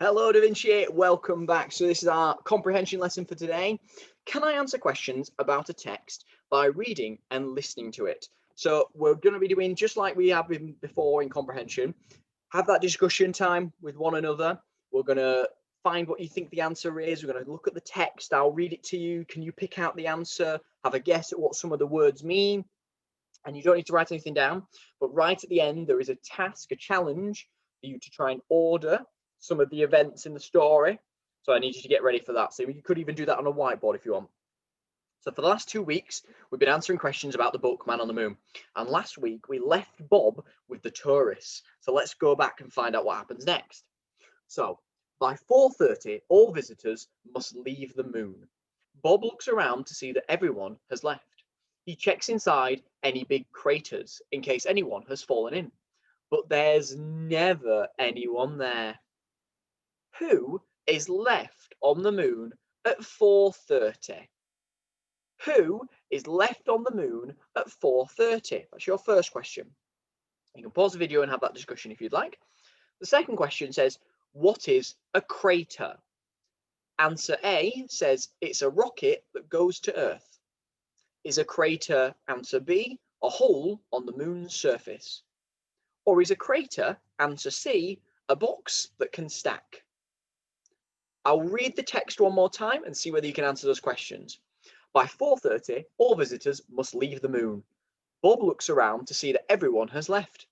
Hello, Da Vinci. Welcome back. So this is our comprehension lesson for today. Can I answer questions about a text by reading and listening to it? So we're going to be doing just like we have been before in comprehension. Have that discussion time with one another. We're going to find what you think the answer is. We're going to look at the text. I'll read it to you. Can you pick out the answer? Have a guess at what some of the words mean? And you don't need to write anything down, but right at the end, there is a task, a challenge for you to try and order some of the events in the story. So I need you to get ready for that. So you could even do that on a whiteboard if you want. So for the last 2 weeks, we've been answering questions about the book Man on the Moon. And last week, we left Bob with the tourists. So let's go back and find out what happens next. So by 4:30, all visitors must leave the moon. Bob looks around to see that everyone has left. He checks inside any big craters in case anyone has fallen in. But there's never anyone there. Who is left on the moon at 4:30? Who is left on the moon at 4:30? That's your first question. You can pause the video and have that discussion if you'd like. The second question says, what is a crater? Answer A says it's a rocket that goes to Earth. Is a crater, answer B, a hole on the moon's surface? Or is a crater, answer C, a box that can stack? I'll read the text one more time and see whether you can answer those questions. By 4:30, all visitors must leave the moon. Bob looks around to see that everyone has left.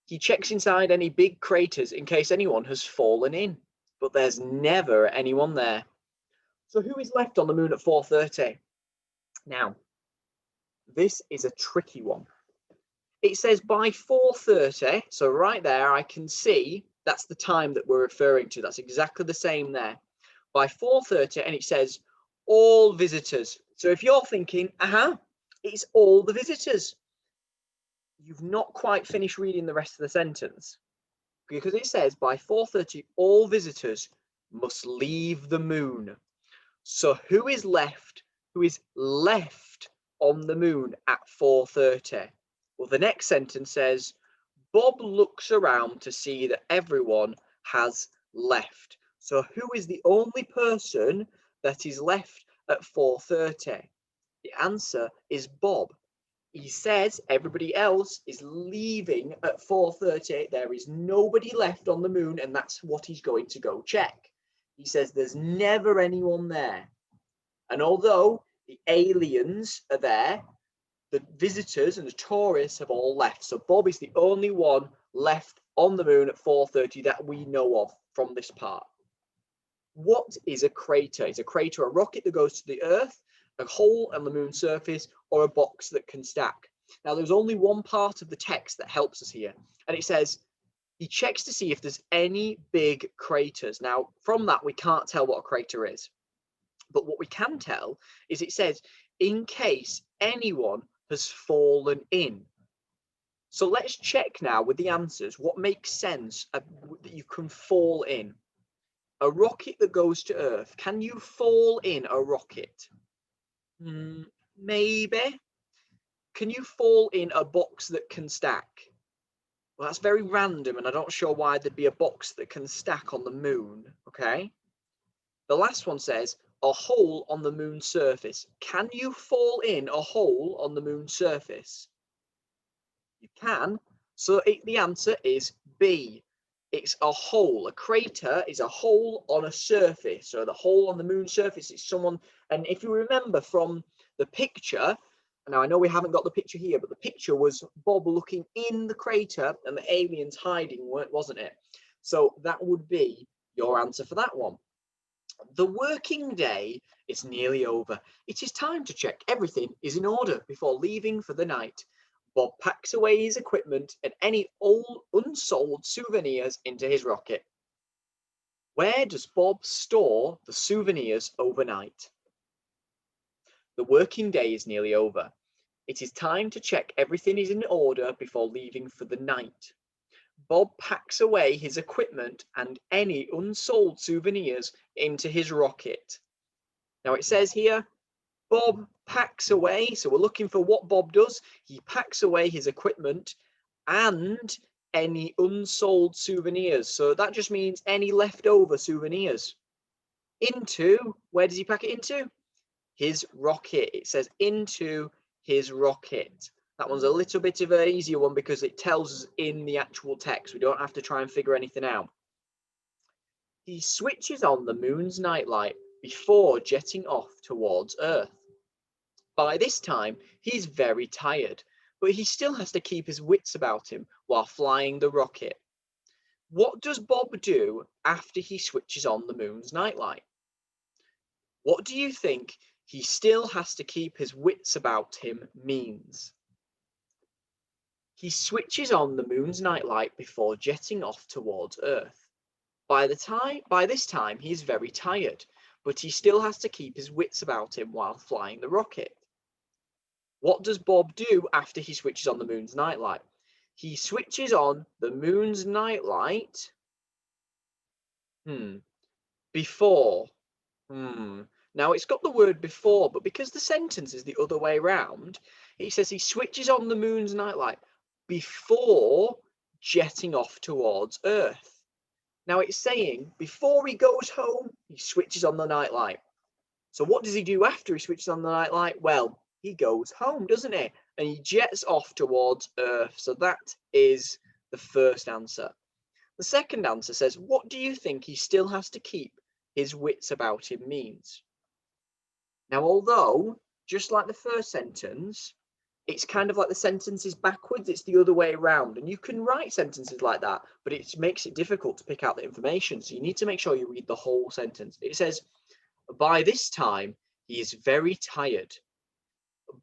He checks inside any big craters in case anyone has fallen in, but there's never anyone there. So who is left on the moon at 4:30? Now, this is a tricky one. It says by 4:30, so right there I can see that's the time that we're referring to. That's exactly the same there. By 4:30, and it says all visitors. So if you're thinking, it's all the visitors, you've not quite finished reading the rest of the sentence, because it says by 4:30, all visitors must leave the moon. So who is left? Who is left on the moon at 4:30? Well, the next sentence says, Bob looks around to see that everyone has left. So who is the only person that is left at 4:30? The answer is Bob. He says everybody else is leaving at 4:30. There is nobody left on the moon, and that's what he's going to go check. He says there's never anyone there. And although the aliens are there, the visitors and the tourists have all left. So Bob is the only one left on the moon at 4:30 that we know of from this part. What is a crater? Is a crater a rocket that goes to the Earth, a hole on the moon's surface, or a box that can stack? Now, there's only one part of the text that helps us here, and it says he checks to see if there's any big craters. Now, from that, we can't tell what a crater is. But what we can tell is it says, in case anyone has fallen in. So let's check now with the answers what makes sense that you can fall in. A rocket that goes to Earth. Can you fall in a rocket? Maybe. Can you fall in a box that can stack? Well, that's very random, and I'm not sure why there'd be a box that can stack on the moon. Okay. The last one says, a hole on the moon's surface. Can you fall in a hole on the moon's surface? You can. So the answer is B. It's a hole. A crater is a hole on a surface. So the hole on the moon's surface is someone. And if you remember from the picture, now I know we haven't got the picture here, but the picture was Bob looking in the crater and the aliens hiding, wasn't it? So that would be your answer for that one. The working day is nearly over. It is time to check everything is in order before leaving for the night. Bob packs away his equipment and any old unsold souvenirs into his rocket. Where does Bob store the souvenirs overnight? The working day is nearly over. It is time to check everything is in order before leaving for the night. Bob packs away his equipment and any unsold souvenirs into his rocket. Now it says here, Bob packs away. So we're looking for what Bob does. He packs away his equipment and any unsold souvenirs. So that just means any leftover souvenirs. Into, where does he pack it into? His rocket. It says into his rocket. That one's a little bit of an easier one because it tells us in the actual text. We don't have to try and figure anything out. He switches on the moon's nightlight before jetting off towards Earth. By this time, he's very tired, but he still has to keep his wits about him while flying the rocket. What does Bob do after he switches on the moon's nightlight? What do you think he still has to keep his wits about him means? He switches on the moon's nightlight before jetting off towards Earth. By this time, he is very tired, but he still has to keep his wits about him while flying the rocket. What does Bob do after he switches on the moon's nightlight? He switches on the moon's nightlight before. Now it's got the word before, but because the sentence is the other way around, it says he switches on the moon's nightlight before jetting off towards Earth. Now it's saying before he goes home, he switches on the nightlight. So what does he do after he switches on the nightlight? Well, he goes home, doesn't he? And he jets off towards Earth. So that is the first answer. The second answer says, what do you think he still has to keep his wits about him means? Now, although, just like the first sentence, it's kind of like the sentence is backwards, it's the other way around. And you can write sentences like that, but it makes it difficult to pick out the information. So you need to make sure you read the whole sentence. It says, by this time, he is very tired,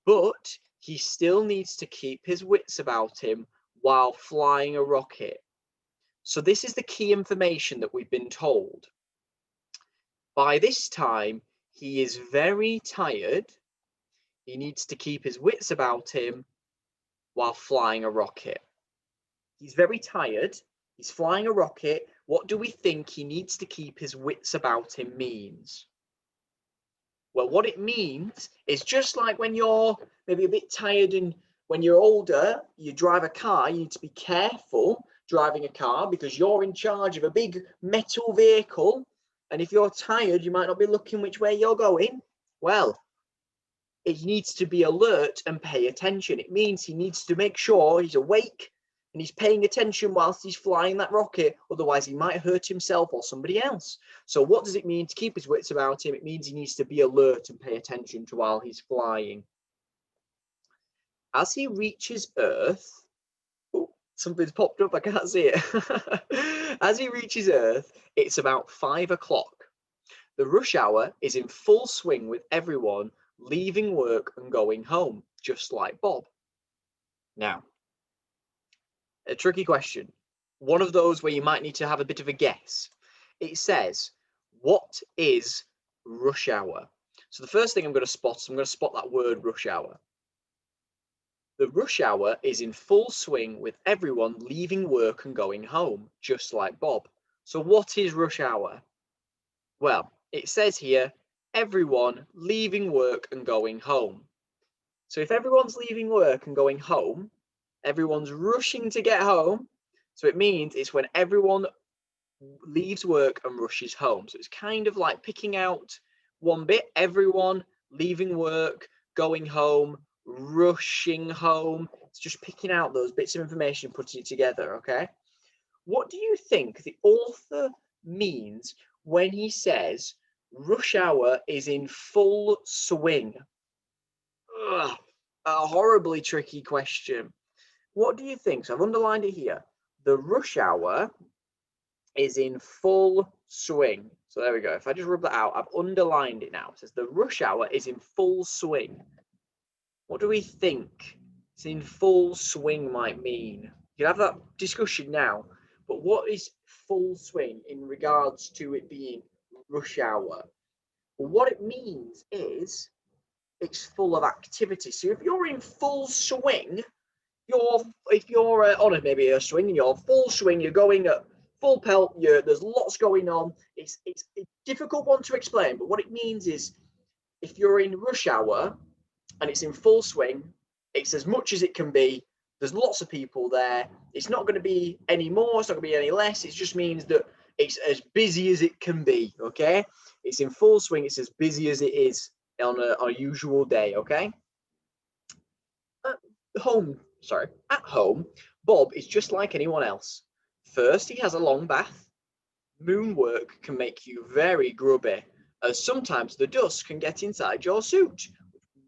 but he still needs to keep his wits about him while flying a rocket. So this is the key information that we've been told. By this time, he is very tired. He needs to keep his wits about him while flying a rocket. He's very tired. He's flying a rocket. What do we think he needs to keep his wits about him means? Well, what it means is just like when you're maybe a bit tired and when you're older, you drive a car, you need to be careful driving a car because you're in charge of a big metal vehicle. And if you're tired, you might not be looking which way you're going. Well, he needs to be alert and pay attention. It means he needs to make sure he's awake and he's paying attention whilst he's flying that rocket. Otherwise, he might hurt himself or somebody else. So what does it mean to keep his wits about him? It means he needs to be alert and pay attention to while he's flying. As he reaches Earth, something's popped up, I can't see it. As he reaches Earth, it's about 5 o'clock. The rush hour is in full swing with everyone leaving work and going home, just like Bob. Now, a tricky question. One of those where you might need to have a bit of a guess. It says, what is rush hour? So the first thing I'm going to spot that word rush hour. The rush hour is in full swing with everyone leaving work and going home, just like Bob. So what is rush hour? Well, it says here, everyone leaving work and going home. So if everyone's leaving work and going home, everyone's rushing to get home. So it means it's when everyone leaves work and rushes home. So it's kind of like picking out one bit, everyone leaving work, going home, rushing home. It's just picking out those bits of information, putting it together, okay? What do you think the author means when he says rush hour is in full swing? Ugh, a horribly tricky question. What do you think? So I've underlined it here. The rush hour is in full swing. So there we go. If I just rub that out, I've underlined it now. It says the rush hour is in full swing. What do we think it's in full swing might mean? You can have that discussion now, but what is full swing in regards to it being rush hour? Well, what it means is it's full of activity. So if you're in full swing, if you're on maybe a swing and you're full swing, you're going at full pelt, there's lots going on. It's a difficult one to explain, but what it means is if you're in rush hour and it's in full swing, it's as much as it can be. There's lots of people there. It's not going to be any more. It's not going to be any less. It just means that it's as busy as it can be. Okay, it's in full swing. It's as busy as it is on a usual day. Okay. At home, Bob is just like anyone else. First, he has a long bath. Moon work can make you very grubby, as sometimes the dust can get inside your suit.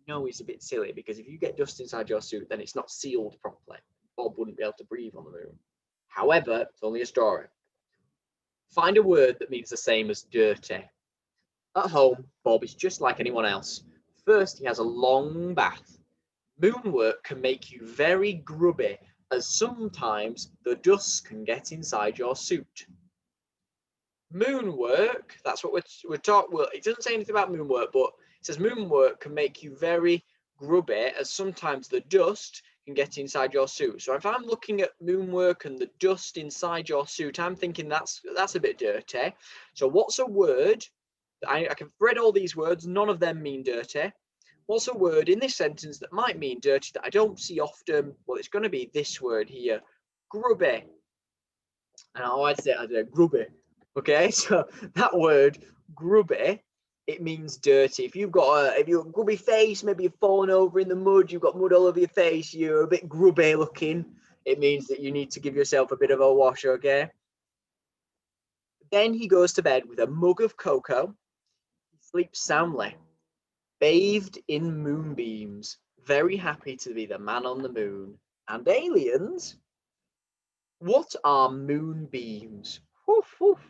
No, is a bit silly, because if you get dust inside your suit, then it's not sealed properly. Bob wouldn't be able to breathe on the moon. However, it's only a story. Find a word that means the same as dirty. At home, Bob is just like anyone else. First, he has a long bath. Moon work can make you very grubby, as sometimes the dust can get inside your suit. Moon work, that's what we're talking. Well, it doesn't say anything about moon work, but it says moon work can make you very grubby, as sometimes the dust can get inside your suit. So if I'm looking at moon work and the dust inside your suit, I'm thinking that's a bit dirty. So what's a word? I can read all these words, none of them mean dirty. What's a word in this sentence that might mean dirty that I don't see often? Well, it's going to be this word here, grubby. And I'd say grubby. Okay, so that word grubby, it means dirty. If you've got a grubby face, maybe you've fallen over in the mud, you've got mud all over your face, you're a bit grubby looking, it means that you need to give yourself a bit of a wash. Okay. Then he goes to bed with a mug of cocoa. He sleeps soundly, bathed in moonbeams, very happy to be the man on the moon. And aliens? What are moonbeams? Woof, woof.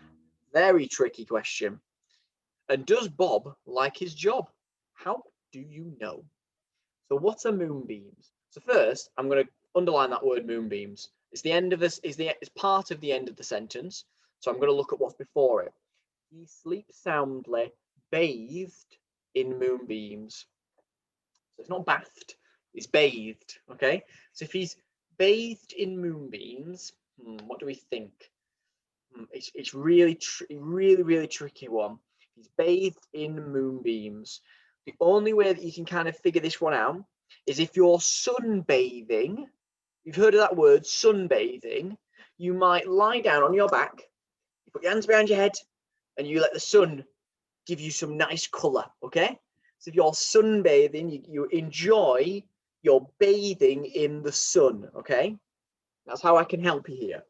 Very tricky question. And does Bob like his job? How do you know? So what are moonbeams? So first, I'm going to underline that word moonbeams. It's the end of this. It's part of the end of the sentence. So I'm going to look at what's before it. He sleeps soundly, bathed in moonbeams. So it's not bathed. It's bathed. Okay. So if he's bathed in moonbeams, what do we think? It's really tricky one. He's bathed in moonbeams. The only way that you can kind of figure this one out is if you're sunbathing. You've heard of that word, sunbathing. You might lie down on your back, you put your hands behind your head, and you let the sun give you some nice colour. Okay. So if you're sunbathing, you enjoy your bathing in the sun. Okay. That's how I can help you here.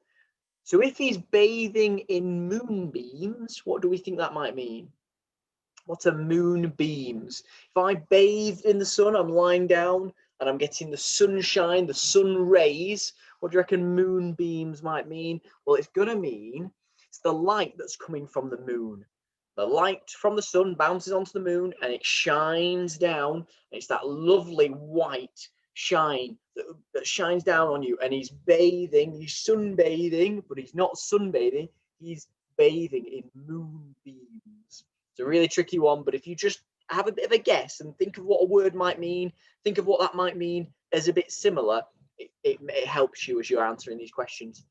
So if he's bathing in moonbeams, what do we think that might mean? What are moonbeams? If I bathed in the sun, I'm lying down and I'm getting the sunshine, the sun rays. What do you reckon moonbeams might mean? Well, it's going to mean it's the light that's coming from the moon. The light from the sun bounces onto the moon and it shines down. And it's that lovely white shine that shines down on you, and he's sunbathing, but he's not sunbathing, he's bathing in moonbeams. It's a really tricky one, but if you just have a bit of a guess and think of what a word might mean, think of what that might mean as a bit similar, it helps you as you're answering these questions.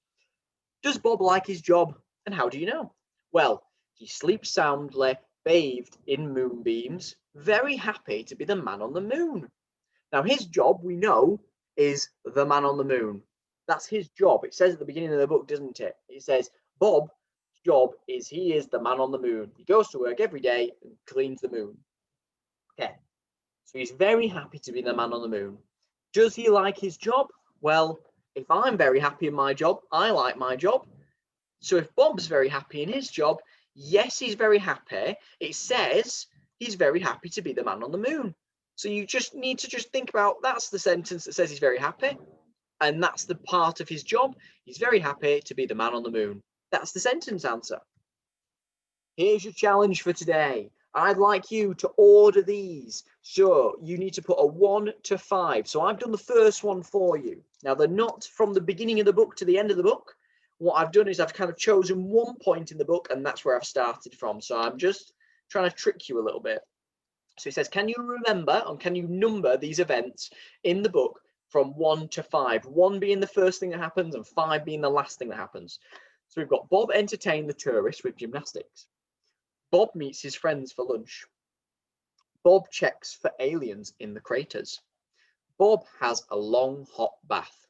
Does Bob like his job, and how do you know? Well, he sleeps soundly, bathed in moonbeams, very happy to be the man on the moon. Now, his job, we know, is the man on the moon. That's his job. It says at the beginning of the book, doesn't it? It says Bob's job is he is the man on the moon. He goes to work every day and cleans the moon. Okay. So he's very happy to be the man on the moon. Does he like his job? Well, if I'm very happy in my job, I like my job. So if Bob's very happy in his job, yes, he's very happy. It says he's very happy to be the man on the moon. So you just need to think about, that's the sentence that says he's very happy. And that's the part of his job. He's very happy to be the man on the moon. That's the sentence answer. Here's your challenge for today. I'd like you to order these. So you need to put a 1 to 5. So I've done the first one for you. Now they're not from the beginning of the book to the end of the book. What I've done is I've kind of chosen one point in the book, and that's where I've started from. So I'm just trying to trick you a little bit. So it says, can you remember and can you number these events in the book from 1 to 5? 1 being the first thing that happens and 5 being the last thing that happens. So we've got Bob entertained the tourists with gymnastics. Bob meets his friends for lunch. Bob checks for aliens in the craters. Bob has a long hot bath.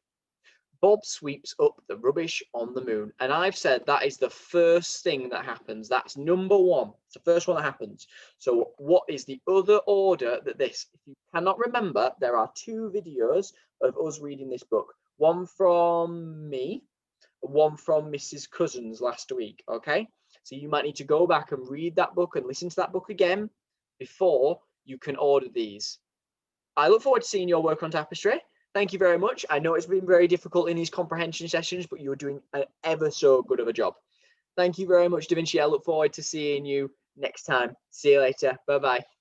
Bob sweeps up the rubbish on the moon. And I've said that is the first thing that happens. That's number one. It's the first one that happens. So what is the other order that this? If you cannot remember, there are 2 videos of us reading this book. One from me, one from Mrs. Cousins last week. Okay. So you might need to go back and read that book and listen to that book again before you can order these. I look forward to seeing your work on tapestry. Thank you very much. I know it's been very difficult in these comprehension sessions, but you're doing an ever so good of a job. Thank you very much, Da Vinci. I look forward to seeing you next time. See you later. Bye-bye.